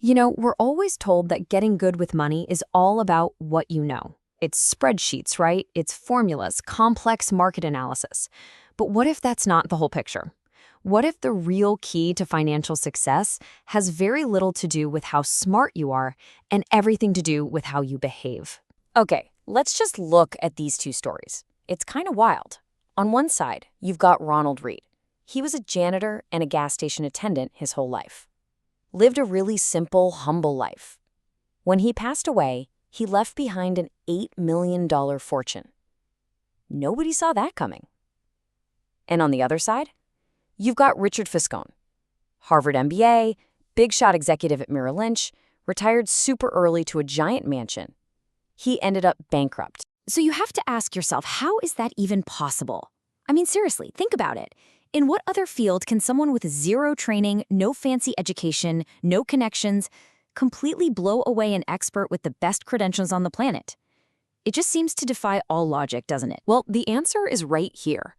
We're always told that getting good with money is all about what you know. It's spreadsheets, right? It's formulas, complex market analysis. But what if that's not the whole picture? What if the real key to financial success has very little to do with how smart you are and everything to do with how you behave? Okay, let's just look at these two stories. It's kind of wild. On one side, you've got Ronald Reed. He was a janitor and a gas station attendant his whole life. Lived a really simple, humble life. When he passed away, he left behind an $8 million fortune. Nobody saw that coming. And on the other side, you've got Richard Fiscone, Harvard MBA, big shot executive at Merrill Lynch, retired super early to a giant mansion. He ended up bankrupt. So you have to ask yourself, how is that even possible? I mean, seriously, think about it. In what other field can someone with zero training, no fancy education, no connections, completely blow away an expert with the best credentials on the planet? It just seems to defy all logic, doesn't it? Well, the answer is right here.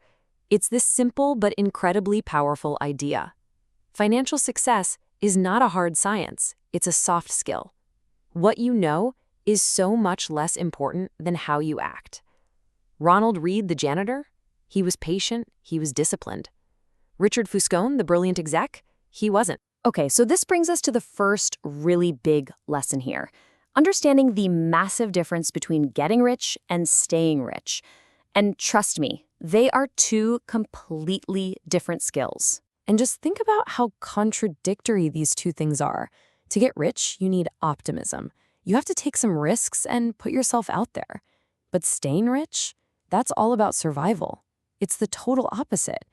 It's this simple but incredibly powerful idea. Financial success is not a hard science, it's a soft skill. What you know is so much less important than how you act. Ronald Reed, the janitor, he was patient, he was disciplined. Richard Fiscone, the brilliant exec, he wasn't. Okay, so this brings us to the first really big lesson here. Understanding the massive difference between getting rich and staying rich. And trust me, they are two completely different skills. And just think about how contradictory these two things are. To get rich, you need optimism. You have to take some risks and put yourself out there. But staying rich, that's all about survival. It's the total opposite.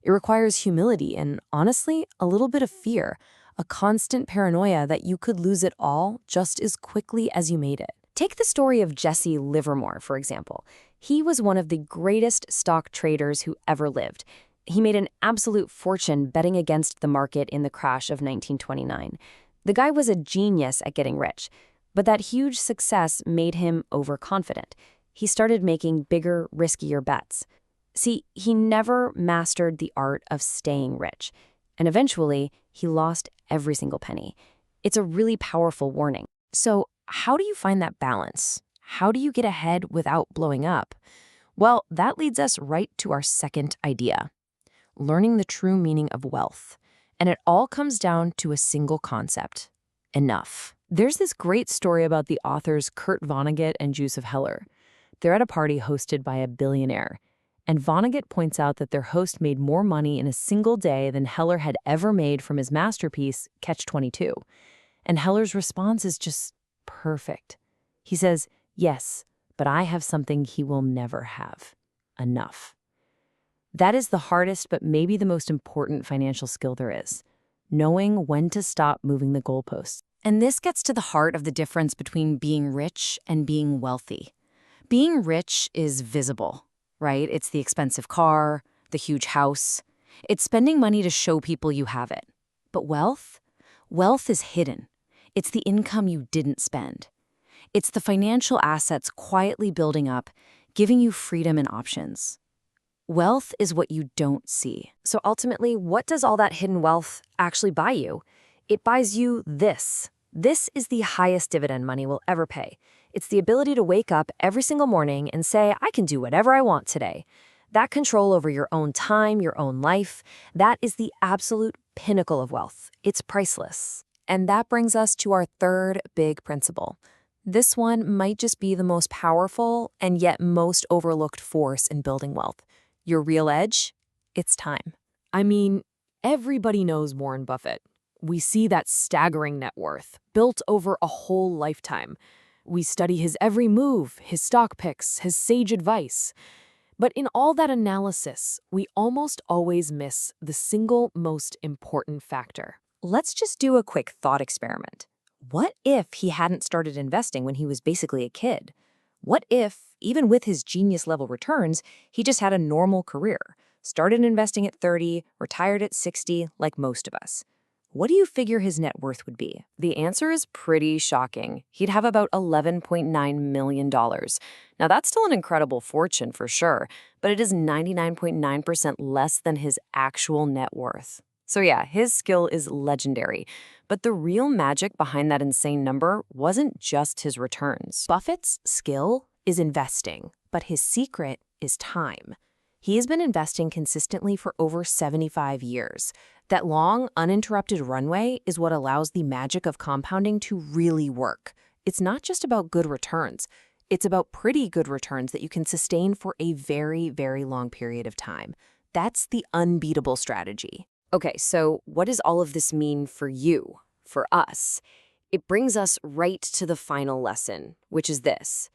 It requires humility and, honestly, a little bit of fear, a constant paranoia that you could lose it all just as quickly as you made it. Take the story of Jesse Livermore, for example. He was one of the greatest stock traders who ever lived. He made an absolute fortune betting against the market in the crash of 1929. The guy was a genius at getting rich, but that huge success made him overconfident. He started making bigger, riskier bets. See, he never mastered the art of staying rich, and eventually, he lost every single penny. It's a really powerful warning. So, how do you find that balance? How do you get ahead without blowing up? Well, that leads us right to our second idea, learning the true meaning of wealth. And it all comes down to a single concept: enough. There's this great story about the authors Kurt Vonnegut and Joseph Heller. They're at a party hosted by a billionaire. And Vonnegut points out that their host made more money in a single day than Heller had ever made from his masterpiece, Catch-22. And Heller's response is just perfect. He says, "Yes, but I have something he will never have: enough." That is the hardest but maybe the most important financial skill there is, knowing when to stop moving the goalposts. And this gets to the heart of the difference between being rich and being wealthy. Being rich is visible, right? It's the expensive car, the huge house. It's spending money to show people you have it. But wealth? Wealth is hidden. It's the income you didn't spend. It's the financial assets quietly building up, giving you freedom and options. Wealth is what you don't see. So ultimately, what does all that hidden wealth actually buy you? It buys you this. This is the highest dividend money will ever pay. It's the ability to wake up every single morning and say, I can do whatever I want today. That control over your own time, your own life, that is the absolute pinnacle of wealth. It's priceless. And that brings us to our third big principle. This one might just be the most powerful and yet most overlooked force in building wealth. Your real edge? It's time. I mean, everybody knows Warren Buffett. We see that staggering net worth, built over a whole lifetime. We study his every move, his stock picks, his sage advice. But in all that analysis, we almost always miss the single most important factor. Let's just do a quick thought experiment. What if he hadn't started investing when he was basically a kid? What if, even with his genius-level returns, he just had a normal career, started investing at 30, retired at 60, like most of us? What do you figure his net worth would be? The answer is pretty shocking. He'd have about $11.9 million. Now, that's still an incredible fortune for sure, but it is 99.9% less than his actual net worth. So yeah, his skill is legendary. But the real magic behind that insane number wasn't just his returns. Buffett's skill is investing, but his secret is time. He has been investing consistently for over 75 years. That long, uninterrupted runway is what allows the magic of compounding to really work. It's not just about good returns. It's about pretty good returns that you can sustain for a very, very long period of time. That's the unbeatable strategy. Okay, so what does all of this mean for you, for us? It brings us right to the final lesson, which is this.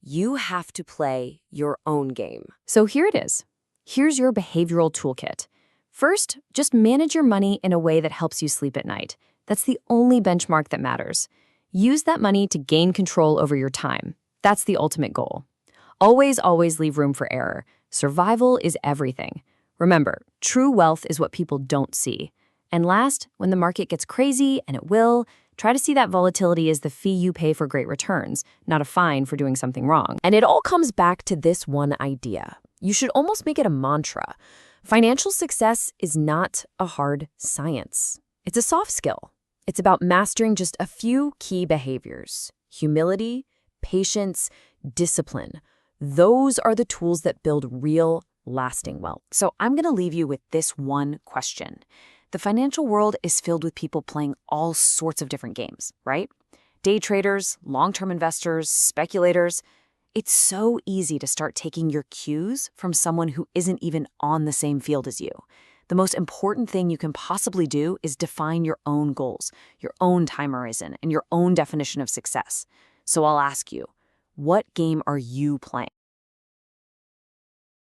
You have to play your own game. So here it is. Here's your behavioral toolkit. First, just manage your money in a way that helps you sleep at night. That's the only benchmark that matters. Use that money to gain control over your time. That's the ultimate goal. Always leave room for error. Survival is everything. Remember, true wealth is what people don't see. And last, when the market gets crazy, and it will, try to see that volatility as the fee you pay for great returns, not a fine for doing something wrong. And it all comes back to this one idea. You should almost make it a mantra. Financial success is not a hard science. It's a soft skill. It's about mastering just a few key behaviors: humility, patience, discipline. Those are the tools that build real, lasting wealth. So I'm going to leave you with this one question. The financial world is filled with people playing all sorts of different games, right? Day traders, long-term investors, speculators. It's so easy to start taking your cues from someone who isn't even on the same field as you. The most important thing you can possibly do is define your own goals, your own time horizon, and your own definition of success. So I'll ask you, what game are you playing?